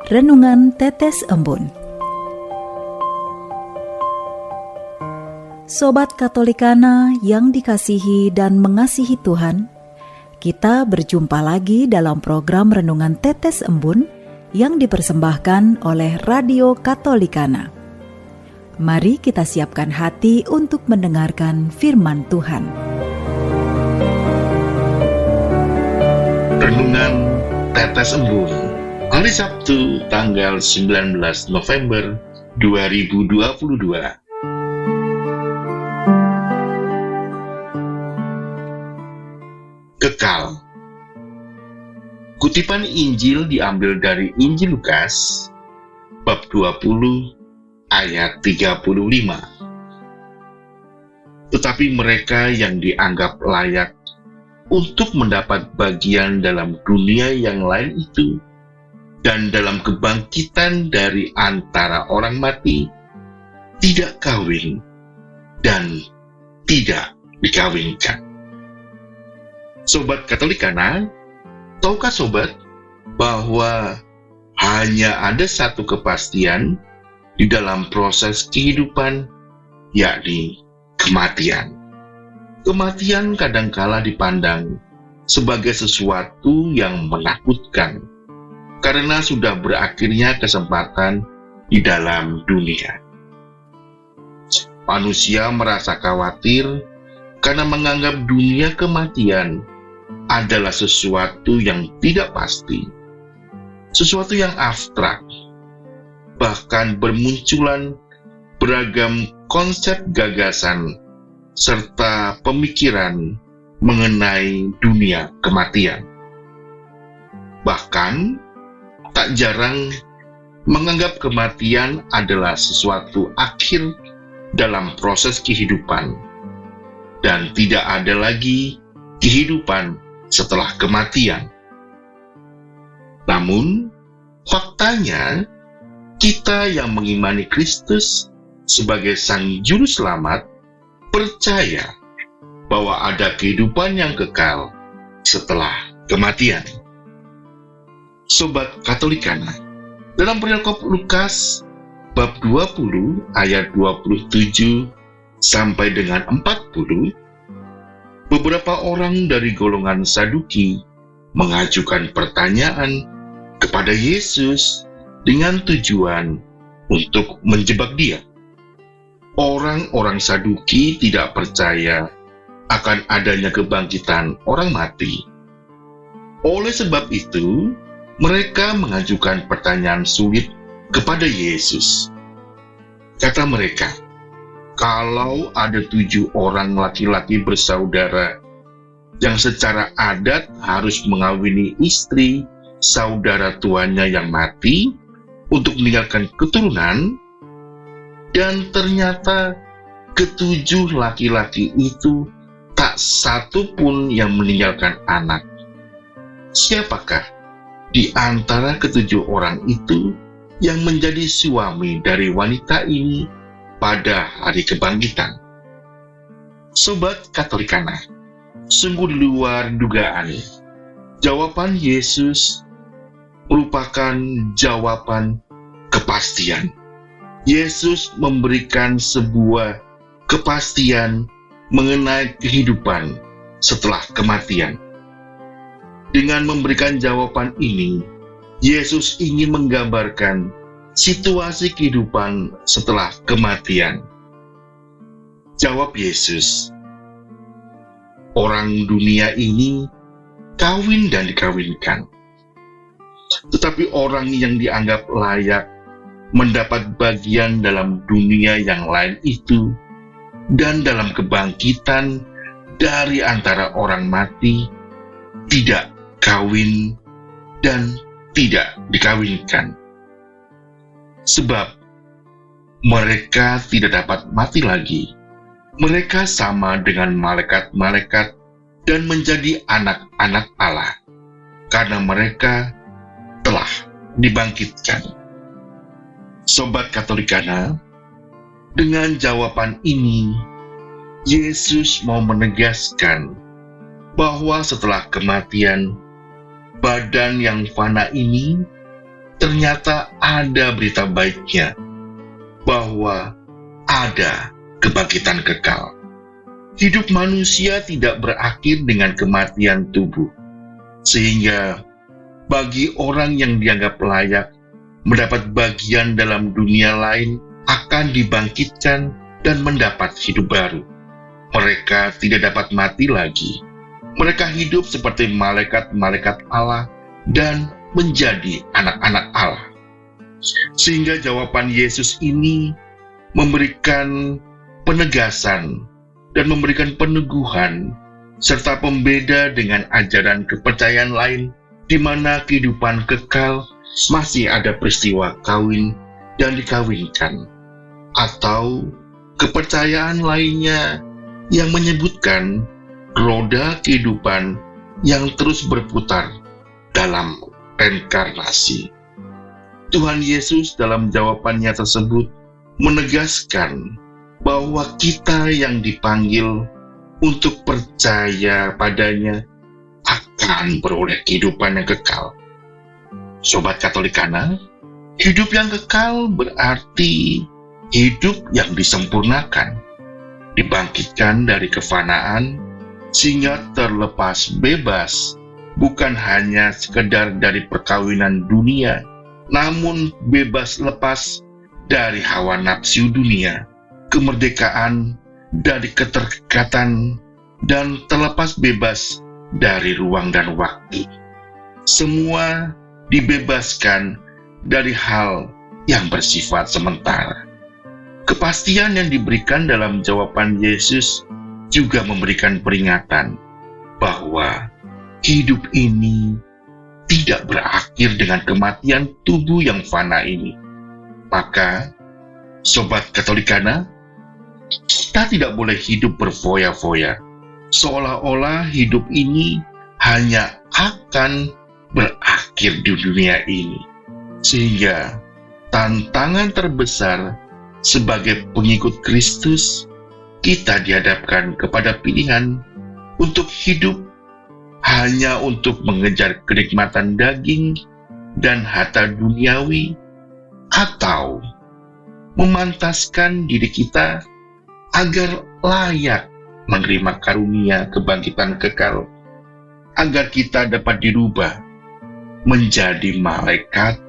Renungan Tetes Embun. Sobat Katolikana yang dikasihi dan mengasihi Tuhan, kita berjumpa lagi dalam program Renungan Tetes Embun yang dipersembahkan oleh Radio Katolikana. Mari kita siapkan hati untuk mendengarkan firman Tuhan. Renungan Tetes Embun, hari Sabtu tanggal 19 November 2022. Kekal. Kutipan Injil diambil dari Injil Lukas bab 20 ayat 35. Tetapi mereka yang dianggap layak untuk mendapat bagian dalam dunia yang lain itu dan dalam kebangkitan dari antara orang mati tidak kawin dan tidak dikawinkan. Sobat Katolikana, tahukah sobat bahwa hanya ada satu kepastian di dalam proses kehidupan, yakni kematian. Kematian kadangkala dipandang sebagai sesuatu yang menakutkan karena sudah berakhirnya kesempatan di dalam dunia. Manusia merasa khawatir karena menganggap dunia kematian adalah sesuatu yang tidak pasti, sesuatu yang abstrak. Bahkan bermunculan beragam konsep gagasan serta pemikiran mengenai dunia kematian. Bahkan tak jarang menganggap kematian adalah sesuatu akhir dalam proses kehidupan dan tidak ada lagi kehidupan setelah kematian. Namun, faktanya, kita yang mengimani Kristus sebagai Sang Juru Selamat percaya bahwa ada kehidupan yang kekal setelah kematian. Sobat Katolikana, dalam perikop Lukas bab 20 ayat 27 sampai dengan 40, beberapa orang dari golongan Saduki mengajukan pertanyaan kepada Yesus dengan tujuan untuk menjebak Dia. Orang-orang Saduki tidak percaya akan adanya kebangkitan orang mati. Oleh sebab itu, mereka mengajukan pertanyaan sulit kepada Yesus. Kata mereka, kalau ada 7 orang laki-laki bersaudara yang secara adat harus mengawini istri saudara tuanya yang mati untuk meninggalkan keturunan, dan ternyata ke-7 laki-laki itu tak satu pun yang meninggalkan anak, siapakah di antara ke-7 orang itu yang menjadi suami dari wanita ini pada hari kebangkitan? Sobat Katolikana, sungguh di luar dugaan, jawaban Yesus merupakan jawaban kepastian. Yesus memberikan sebuah kepastian mengenai kehidupan setelah kematian. Dengan memberikan jawaban ini, Yesus ingin menggambarkan situasi kehidupan setelah kematian. Jawab Yesus, orang dunia ini kawin dan dikawinkan, tetapi orang yang dianggap layak mendapat bagian dalam dunia yang lain itu dan dalam kebangkitan dari antara orang mati tidak kawin dan tidak dikawinkan. Sebab mereka tidak dapat mati lagi. Mereka sama dengan malaikat-malaikat dan menjadi anak-anak Allah, karena mereka telah dibangkitkan. Sobat Katolikana, dengan jawaban ini, Yesus mau menegaskan bahwa setelah kematian, badan yang fana ini ternyata ada berita baiknya bahwa ada kebangkitan kekal. Hidup manusia tidak berakhir dengan kematian tubuh, sehingga bagi orang yang dianggap layak mendapat bagian dalam dunia lain akan dibangkitkan dan mendapat hidup baru. Mereka tidak dapat mati lagi. Mereka hidup seperti malaikat-malaikat Allah dan menjadi anak-anak Allah. Sehingga jawaban Yesus ini memberikan penegasan dan memberikan peneguhan serta pembeda dengan ajaran kepercayaan lain di mana kehidupan kekal masih ada peristiwa kawin dan dikawinkan, atau kepercayaan lainnya yang menyebutkan roda kehidupan yang terus berputar dalam reinkarnasi. Tuhan Yesus dalam jawabannya tersebut menegaskan bahwa kita yang dipanggil untuk percaya padanya akan beroleh kehidupan yang kekal. Sobat Katolikana, hidup yang kekal berarti hidup yang disempurnakan, dibangkitkan dari kefanaan sehingga terlepas bebas, bukan hanya sekedar dari perkawinan dunia, namun bebas lepas dari hawa nafsu dunia, kemerdekaan dari keterikatan, dan terlepas bebas dari ruang dan waktu. Semua dibebaskan dari hal yang bersifat sementara. Kepastian yang diberikan dalam jawaban Yesus juga memberikan peringatan bahwa hidup ini tidak berakhir dengan kematian tubuh yang fana ini. Maka, Sobat Katolikana, kita tidak boleh hidup berfoya-foya, seolah-olah hidup ini hanya akan berakhir di dunia ini. Sehingga tantangan terbesar sebagai pengikut Kristus, kita dihadapkan kepada pilihan untuk hidup hanya untuk mengejar kenikmatan daging dan harta duniawi, atau memantaskan diri kita agar layak menerima karunia kebangkitan kekal, agar kita dapat dirubah menjadi malaikat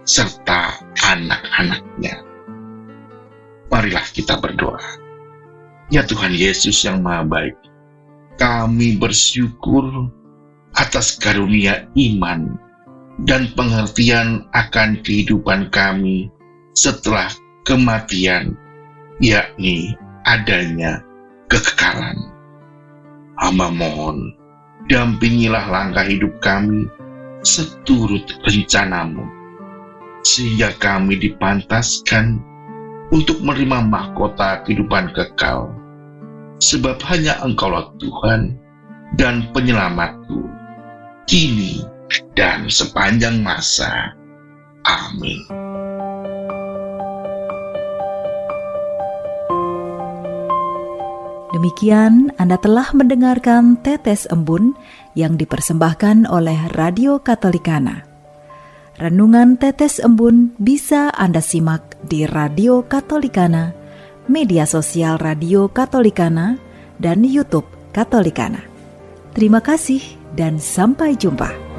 serta anak-anaknya. Marilah kita berdoa. Ya Tuhan Yesus yang Maha Baik, kami bersyukur atas karunia iman dan pengertian akan kehidupan kami setelah kematian, yakni adanya kekekalan. Hamba mohon, dampingilah langkah hidup kami seturut rencanamu, sehingga kami dipantaskan untuk menerima mahkota kehidupan kekal, sebab hanya Engkaulah Tuhan dan Penyelamatku, kini dan sepanjang masa. Amin. Demikian Anda telah mendengarkan Tetes Embun yang dipersembahkan oleh Radio Katolikana. Renungan Tetes Embun bisa Anda simak di Radio Katolikana, media sosial Radio Katolikana, dan YouTube Katolikana. Terima kasih dan sampai jumpa.